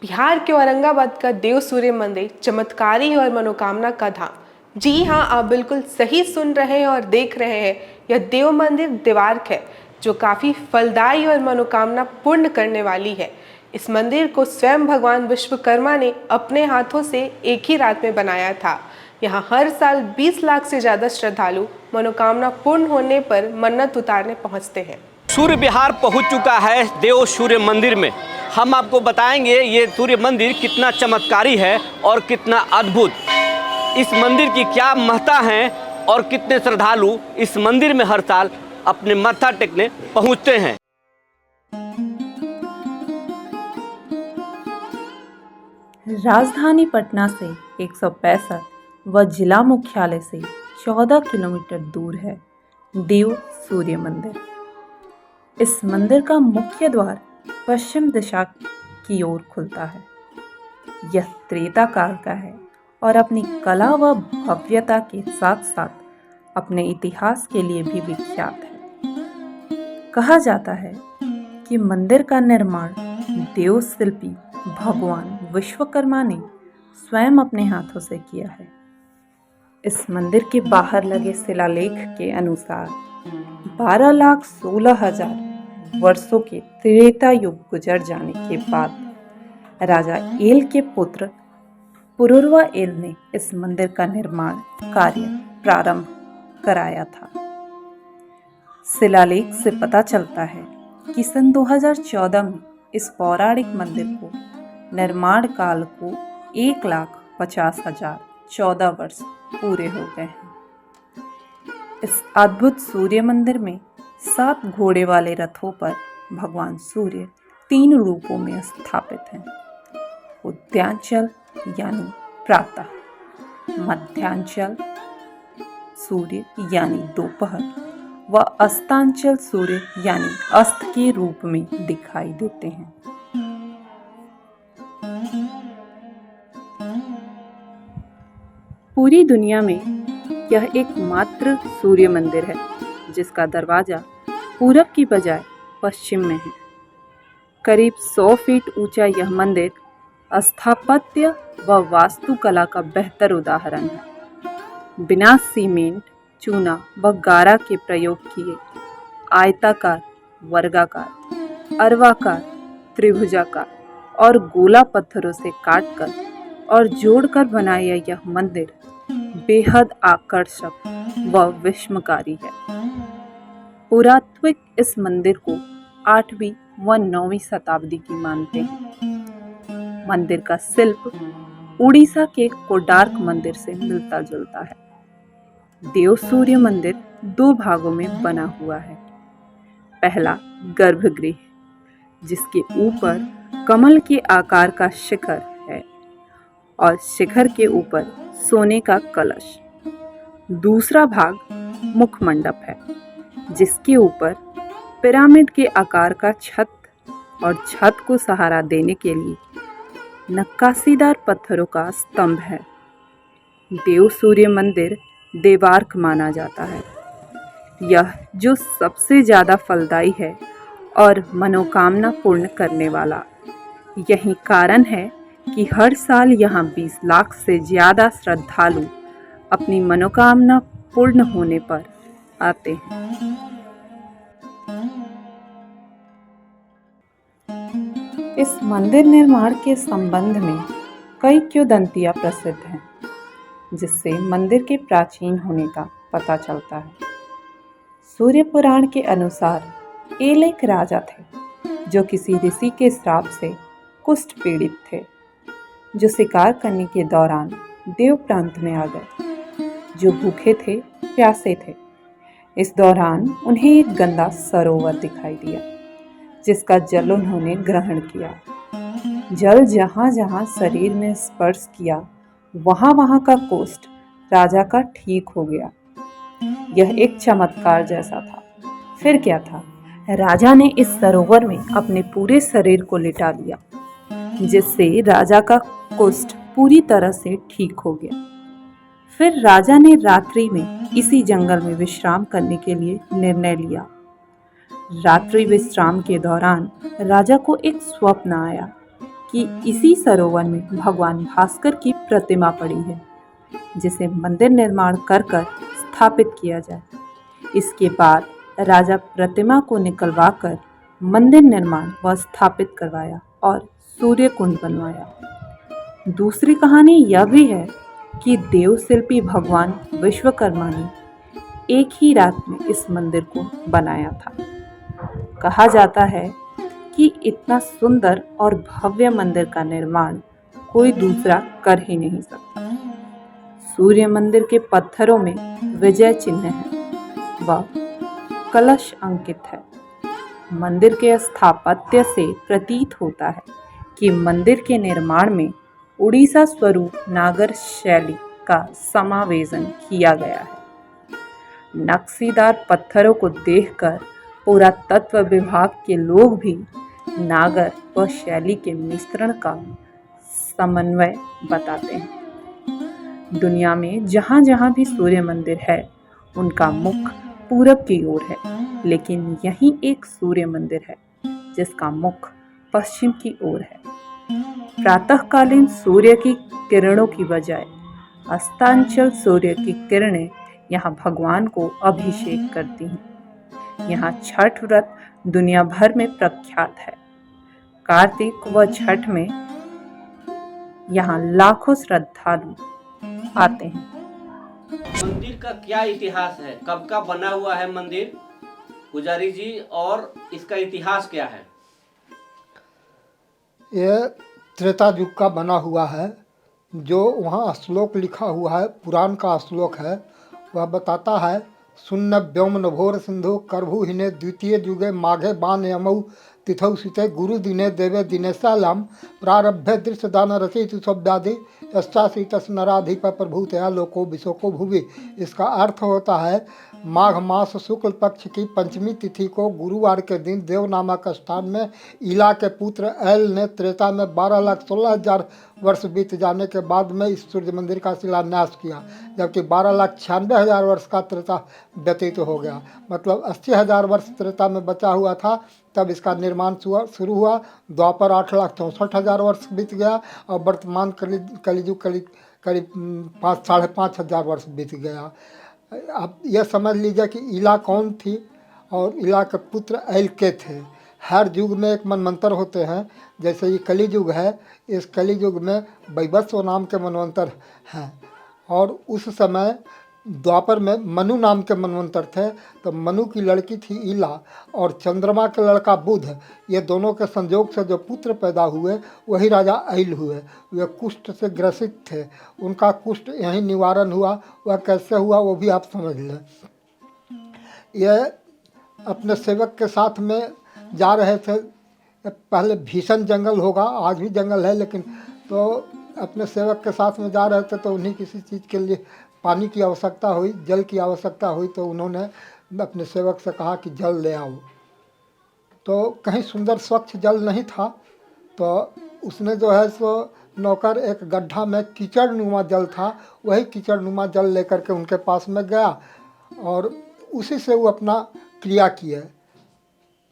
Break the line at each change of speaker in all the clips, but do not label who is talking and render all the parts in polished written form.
बिहार के औरंगाबाद का देव सूर्य मंदिर चमत्कारी और मनोकामना का धाम। जी हाँ, आप बिल्कुल सही सुन रहे हैं और देख रहे हैं। यह देव मंदिर देवार्क है जो काफ़ी फलदायी और मनोकामना पूर्ण करने वाली है। इस मंदिर को स्वयं भगवान विश्वकर्मा ने अपने हाथों से एक ही रात में बनाया था। यहाँ हर साल 20 लाख से ज़्यादा श्रद्धालु मनोकामना पूर्ण होने पर मन्नत उतारने पहुँचते हैं।
सूर्य विहार पहुंच चुका है देव सूर्य मंदिर में। हम आपको बताएंगे ये सूर्य मंदिर कितना चमत्कारी है और कितना अद्भुत। इस मंदिर की क्या महत्ता है और कितने श्रद्धालु इस मंदिर में हर साल अपने माथा टेकने पहुंचते हैं।
राजधानी पटना से 165 व जिला मुख्यालय से 14 किलोमीटर दूर है देव सूर्य मंदिर। इस मंदिर का मुख्य द्वार पश्चिम दिशा की ओर खुलता है। यह त्रेता काल का है और अपनी कला व भव्यता के साथ साथ अपने इतिहास के लिए भी विख्यात है। कहा जाता है कि मंदिर का निर्माण देव शिल्पी भगवान विश्वकर्मा ने स्वयं अपने हाथों से किया है। इस मंदिर के बाहर लगे शिलालेख के अनुसार 12,16,000 वर्षों के त्रेता युग गुजर जाने के बाद राजा एल के पुत्र पुरुरवा एल ने इस मंदिर का निर्माण कार्य प्रारंभ कराया था। शिलालेख से पता चलता है कि सन 2014 में इस पौराणिक मंदिर को निर्माण काल को 1,50,014 वर्ष पूरे हो गए हैं। इस अद्भुत सूर्य मंदिर में 7 घोड़े वाले रथों पर भगवान सूर्य 3 रूपों में स्थापित हैं। उदयांचल यानी प्रातः, मध्यांचल सूर्य यानी दोपहर व अस्तांचल सूर्य यानी अस्त के रूप में दिखाई देते हैं। पूरी दुनिया में यह एकमात्र सूर्य मंदिर है जिसका दरवाजा पूरब की बजाय पश्चिम में है। करीब 100 फीट ऊंचा यह मंदिर स्थापत्य व वास्तुकला का बेहतर उदाहरण है। बिना सीमेंट, चूना व गारा के प्रयोग किए आयताकार, वर्गाकार, अर्वाकार, त्रिभुजाकार और गोला पत्थरों से काटकर और जोड़कर बनाया यह मंदिर बेहद आकर्षक व विस्मयकारी है। पुरातात्विक इस मंदिर को 8वीं व 9वीं शताब्दी की मानते हैं। मंदिर का शिल्प उड़ीसा के कोडार्क मंदिर से मिलता जुलता है। देव सूर्य मंदिर 2 भागों में बना हुआ है। पहला गर्भगृह, जिसके ऊपर कमल के आकार का शिखर है और शिखर के ऊपर सोने का कलश। दूसरा भाग मुख मंडप है, जिसके ऊपर पिरामिड के आकार का छत और छत को सहारा देने के लिए नक्काशीदार पत्थरों का स्तंभ है। देव सूर्य मंदिर देवार्क माना जाता है। यह जो सबसे ज़्यादा फलदायी है और मनोकामना पूर्ण करने वाला। यही कारण है कि हर साल यहाँ 20 लाख से ज़्यादा श्रद्धालु अपनी मनोकामना पूर्ण होने पर आते हैं। इस मंदिर निर्माण के संबंध में कई किंवदंतियाँ प्रसिद्ध हैं, जिससे मंदिर के प्राचीन होने का पता चलता है। सूर्य पुराण के अनुसार एल एक राजा थे जो किसी ऋषि के श्राप से कुष्ठ पीड़ित थे, जो शिकार करने के दौरान देव प्रांत में आ गए। जो भूखे थे, प्यासे थे। इस दौरान उन्हें एक गंदा सरोवर दिखाई दिया, जिसका जल उन्होंने ग्रहण किया। जल जहाँ जहाँ शरीर में स्पर्श किया, वहाँ वहाँ का कुष्ठ राजा का ठीक हो गया। यह एक चमत्कार जैसा था। फिर क्या था? राजा ने इस सरोवर में अपने पूरे शरीर को लिटा लिया, जिससे राजा का कुष्ठ पूरी तरह से ठीक हो गया। फिर राजा ने रात्रि में इसी जंगल में विश्राम करने के लिए निर्णय लिया। रात्रि विश्राम के दौरान राजा को एक स्वप्न आया कि इसी सरोवर में भगवान भास्कर की प्रतिमा पड़ी है, जिसे मंदिर निर्माण कर कर स्थापित किया जाए। इसके बाद राजा प्रतिमा को निकलवाकर मंदिर निर्माण व स्थापित करवाया और सूर्य कुंड बनवाया। दूसरी कहानी यह भी है कि देवशिल्पी भगवान विश्वकर्मा ने एक ही रात में इस मंदिर को बनाया था। कहा जाता है कि इतना सुंदर और भव्य मंदिर का निर्माण कोई दूसरा कर ही नहीं सकता। सूर्य मंदिर के पत्थरों में विजय चिन्ह है व कलश अंकित है। मंदिर के स्थापत्य से प्रतीत होता है कि मंदिर के निर्माण में उड़ीसा स्वरूप नागर शैली का समावेशन किया गया है। नक्शीदार पत्थरों को देखकर पुरातत्व विभाग के लोग भी नागर व शैली के मिश्रण का समन्वय बताते हैं। दुनिया में जहाँ जहाँ भी सूर्य मंदिर है उनका मुख पूरब की ओर है, लेकिन यहीं एक सूर्य मंदिर है जिसका मुख पश्चिम की ओर है। प्रातःकालीन सूर्य की किरणों की बजाय अस्तांचल सूर्य की किरणें यहाँ भगवान को अभिषेक करती हैं। यहाँ छठ व्रत दुनिया भर में प्रख्यात है। कार्तिक व छठ में यहाँ लाखों श्रद्धालु आते हैं।
मंदिर का क्या इतिहास है, कब का बना हुआ है मंदिर पुजारी जी, और इसका इतिहास क्या है?
ये त्रेता युग का बना हुआ है। जो वहाँ श्लोक लिखा हुआ है, पुराण का श्लोक है, वह बताता है सुन्न व्योम नभोर सिंधु करभु हिने द्वितीय युगे माघे बान यमौ तिथौ सीते गुरु दिने देवे दिनेशालम प्रारभ्य दृश्य दान रचित शब्दादि यश्चासी तस् नराधिप प्रभुतया लोको विशोको भुवि। इसका अर्थ होता है माघ मास शुक्ल पक्ष की पंचमी तिथि को गुरुवार के दिन देव नामक स्थान में इला के पुत्र ऐल ने त्रेता में 12,16,000 वर्ष बीत जाने के बाद में इस सूर्य मंदिर का शिलान्यास किया, जबकि 12,96,000 वर्ष का त्रेता व्यतीत हो गया। मतलब 80,000 वर्ष त्रेता में बचा हुआ था, तब इसका निर्माण शुरू हुआ। द्वापर 8,64,000 वर्ष बीत गया और वर्तमान कलियुग करीब 5,500 वर्ष बीत गया। आप यह समझ लीजिए कि इला कौन थी, और इला के पुत्र ऐल के थे। हर युग में एक मनवंतर होते हैं, जैसे ये कली युग है, इस कली युग में वैवस्व नाम के मनवंतर हैं, और उस समय द्वापर में मनु नाम के मनवंतर थे। तो मनु की लड़की थी इला और चंद्रमा के लड़का बुध, ये दोनों के संयोग से जो पुत्र पैदा हुए वही राजा ऐल हुए। वे कुष्ठ से ग्रसित थे, उनका कुष्ठ यहीं निवारण हुआ। वह कैसे हुआ वो भी आप समझ लें। यह अपने सेवक के साथ में जा रहे थे। पहले भीषण जंगल होगा, आज भी जंगल है, लेकिन तो अपने सेवक के साथ में जा रहे थे, तो उन्हीं किसी चीज़ के लिए पानी की आवश्यकता हुई, जल की आवश्यकता हुई, तो उन्होंने अपने सेवक से कहा कि जल ले आओ। तो कहीं सुंदर स्वच्छ जल नहीं था, तो उसने जो है सो नौकर एक गड्ढा में कीचड़ नुमा जल था, वही कीचड़ नुमा जल लेकर के उनके पास में गया और उसी से वो अपना क्रिया किए।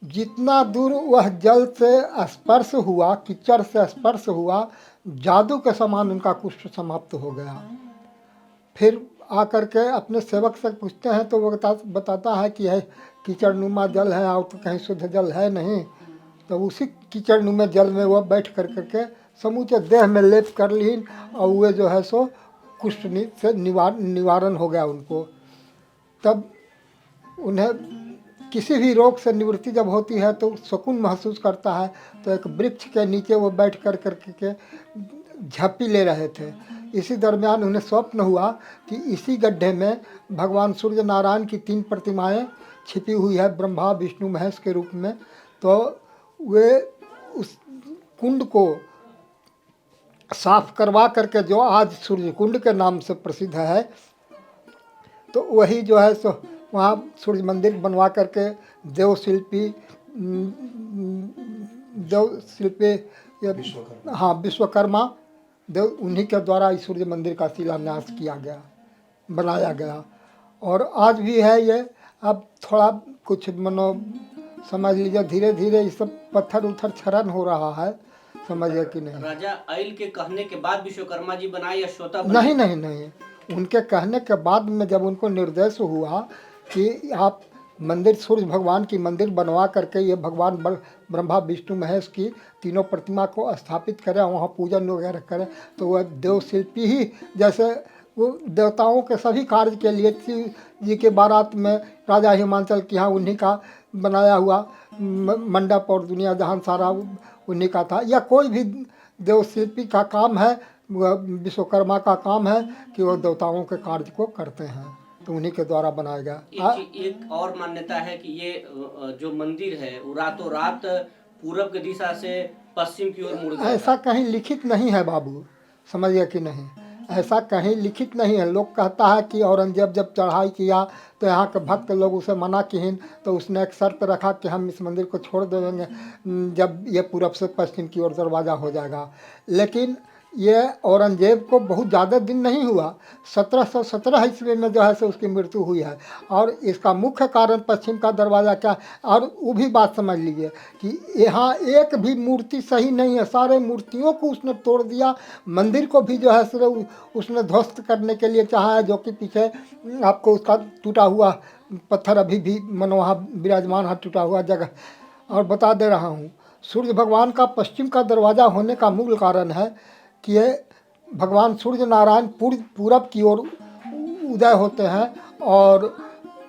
जितना दूर वह जल से स्पर्श हुआ, कीचड़ से स्पर्श हुआ, जादू के समान उनका कुष्ठ समाप्त हो गया। फिर आकर के अपने सेवक से पूछते हैं, तो वो बताता है कि है कीचड़ नुमा जल है, और तो कहीं शुद्ध जल है नहीं। तो उसी कीचड़ नुमा जल में वह बैठ कर करके समूचे देह में लेप कर ली, और वे जो है सो कुष्ठ से निवारण हो गया उनको। तब उन्हें किसी भी रोग से निवृत्ति जब होती है तो सुकून महसूस करता है। तो एक वृक्ष के नीचे वो बैठ कर करके झप्पी ले रहे थे। इसी दरमियान उन्हें स्वप्न हुआ कि इसी गड्ढे में भगवान सूर्य नारायण की 3 प्रतिमाएं छिपी हुई है, ब्रह्मा विष्णु महेश के रूप में। तो वे उस कुंड को साफ करवा करके, जो आज सूर्य कुंड के नाम से प्रसिद्ध है, तो वही जो है सो वहाँ सूर्य मंदिर बनवा करके देवशिल्पी विश्वकर्मा देव, उन्हीं के द्वारा इस सूर्य मंदिर का शिलान्यास किया गया, बनाया गया। और आज भी है ये। अब थोड़ा कुछ समझ लीजिए, धीरे धीरे ये सब पत्थर उथर क्षरण हो रहा है, समझिए कि नहीं।
राजा आयल के कहने के बाद विश्वकर्मा जी बनाए या स्वतः
नहीं नहीं नहीं, उनके कहने के बाद में जब उनको निर्देश हुआ कि आप मंदिर, सूर्य भगवान की मंदिर बनवा करके ये भगवान ब्रह्मा विष्णु महेश की तीनों प्रतिमा को स्थापित करें, वहाँ पूजन वगैरह करें, तो वह देवशिल्पी ही जैसे वो देवताओं के सभी कार्य के लिए शिव जी के बारात में राजा हिमांचल के यहाँ उन्हीं का बनाया हुआ मंडप और दुनिया जहान सारा उन्हीं का था, या कोई भी देवशिल्पी का काम है, विश्वकर्मा का काम है कि वो देवताओं के कार्य को करते हैं, तो उन्हीं के द्वारा बनाया गया।
एक और मान्यता है कि ये जो मंदिर है वो रातों रात पूरब की दिशा से पश्चिम की ओर मुड़ गया।
ऐसा कहीं लिखित नहीं है बाबू, समझिए कि नहीं, ऐसा कहीं लिखित नहीं है। लोग कहता है कि औरंगजेब जब चढ़ाई किया तो यहाँ के भक्त लोग उसे मना किए, तो उसने एक शर्त रखा कि हम इस मंदिर को छोड़ देंगे जब ये पूरब से पश्चिम की ओर दरवाज़ा हो जाएगा। लेकिन ये औरंगजेब को बहुत ज़्यादा दिन नहीं हुआ, 1717 ईस्वी में जो है सो उसकी मृत्यु हुई है। और इसका मुख्य कारण पश्चिम का दरवाज़ा क्या, और वो भी बात समझ लीजिए कि यहाँ एक भी मूर्ति सही नहीं है, सारे मूर्तियों को उसने तोड़ दिया, मंदिर को भी जो है सो उसने ध्वस्त करने के लिए चाहा है, जो कि पीछे आपको उसका टूटा हुआ पत्थर अभी भी मन वहाँ विराजमान है, टूटा हुआ जगह। और बता दे रहा हूँ, सूर्य भगवान का पश्चिम का दरवाज़ा होने का मूल कारण है कि ये भगवान सूर्य नारायण पूरब की ओर उदय होते हैं और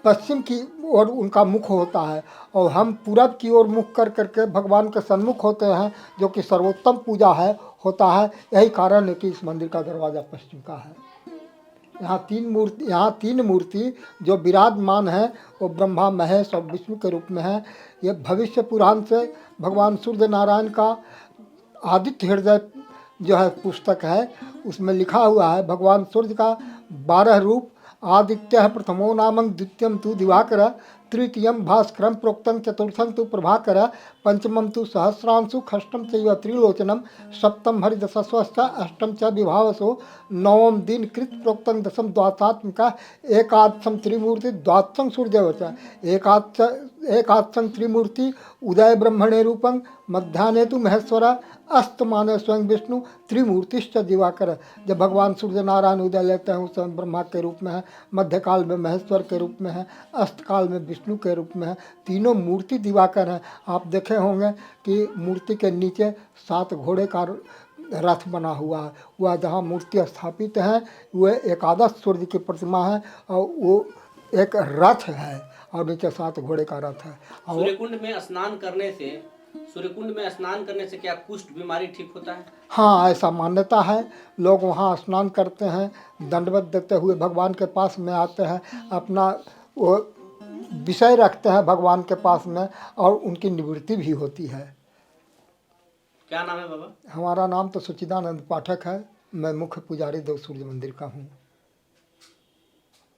पश्चिम की ओर उनका मुख होता है, और हम पूरब की ओर मुख कर करके भगवान के सन्मुख होते हैं, जो कि सर्वोत्तम पूजा है होता है। यही कारण है कि इस मंदिर का दरवाज़ा पश्चिम का है। यहाँ तीन मूर्ति जो विराजमान है वो ब्रह्मा, महेश और विष्णु के रूप में है। ये भविष्य पुराण से भगवान सूर्य नारायण का आदित्य हृदय जो है पुस्तक है, उसमें लिखा हुआ है भगवान सूर्य का 12 रूप। आदित्य प्रथमो नामं द्वितीयम तु दिवाकर, तृतीयम भास्करम प्रोक्तम चतुर्थम तु प्रभाकर, पंचमम तु सहस्रांशु, षष्ठम चैव त्रिलोचनम, सप्तम हरिदशस्वश्च, अष्टम च विभावसो, नवम दिन कृत प्रोक्तम, दशम द्वादशात्मिका, एकादशम त्रिमूर्ति, द्वादशम सूर्यदेव च, एकादशम त्रिमूर्ति उदय ब्रह्मणे रूपं, मध्याह्ने तु महेश्वर, अस्तमाने स्वयं विष्णु, त्रिमूर्तिश्च दिवाकर। जब भगवान सूर्य नारायण उदय लेते हैं उस समय ब्रह्मा के रूप में है, मध्यकाल में महेश्वर के रूप में है, अस्तकाल में विष्णु के रूप में है, तीनों मूर्ति दिवाकर हैं। आप देखे होंगे कि मूर्ति के नीचे 7 घोड़े का रथ बना हुआ है, वह जहाँ मूर्ति स्थापित है वह एकादश सूर्य की प्रतिमा है, और वो एक रथ है और नीचे 7 घोड़े का रथ है। और
सूर्यकुंड में स्नान करने से क्या कुष्ठ बीमारी ठीक होता है?
हाँ, ऐसा मान्यता है। लोग वहाँ स्नान करते हैं, दंडवत देते हुए भगवान के पास में आते हैं, अपना वो विषय रखते हैं भगवान के पास में, और उनकी निवृत्ति भी होती है।
क्या नाम है बाबा?
हमारा नाम तो सच्चिदानंद पाठक है, मैं मुख्य पुजारी देव सूर्य मंदिर का हूँ।